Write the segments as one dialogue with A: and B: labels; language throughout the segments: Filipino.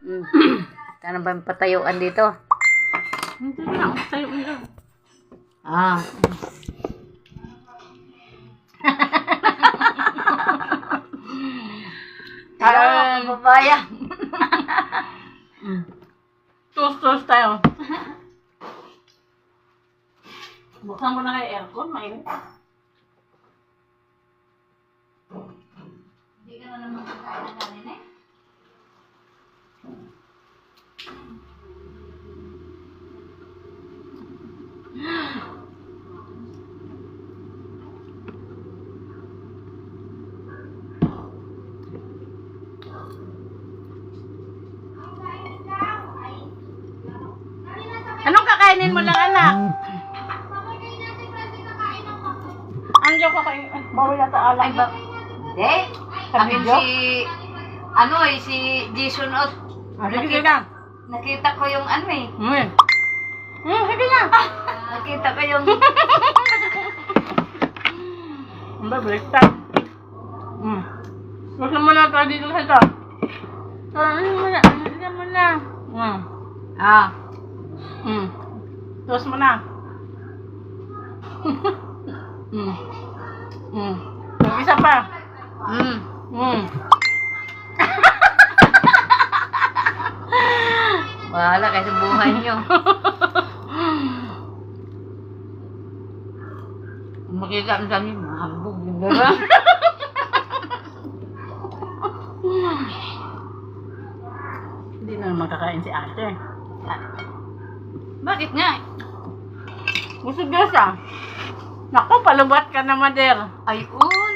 A: Ano ba yung patayuan dito?
B: Hindi na, tayo mo lang.
A: Ah. Babaya.
B: Tos tayo. Buksan mo na kay aircon, mainit.
A: Hindi ka na naman kakain ng kanin eh.
B: Anong kakainin mo lang, anak? Andiyo kakain. Bawal yata alam.
A: Ay, hindi. Akin
B: Video?
A: si Jason Ott.
B: Sige na.
A: Nakita ko yung ano eh.
B: Sige na.
A: Nakita ko yung...
B: Ang babaliktad. Gusto mo na tayo dito sa ito. Ano mo na. Ano mo na.
A: Ah.
B: Tos mo na. Yung isa pa.
A: Bahala kayo sa buhay nyo. Makita ang dami, mahambog. Diba?
B: Hindi na naman kakain si ate.
A: Bakit nga?
B: Gusto siya. Naku, palubat ka na, Mader.
A: Ayun.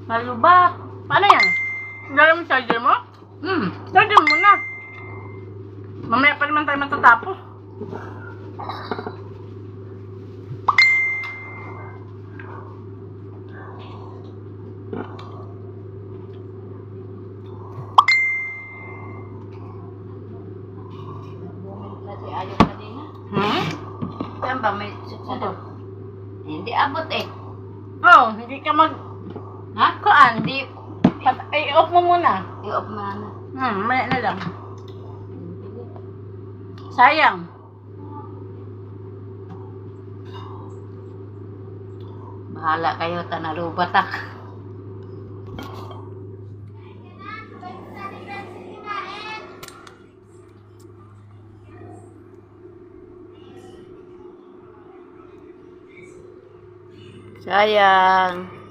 B: Palubat. Paano yan? Dala mo yung charger mo? Charger mo na. Mamaya pa naman tayo matatapos.
A: Kasi ayaw na din ha. Saan ba may
B: Ito.
A: Hindi abot eh.
B: Oh, hindi ka mag...
A: Ha?
B: Kuan?
A: Hindi.
B: I-off mo muna.
A: I-off mo na.
B: Mamaya na lang. Sayang.
A: Bahala kayo, tanalubatak. Sayang.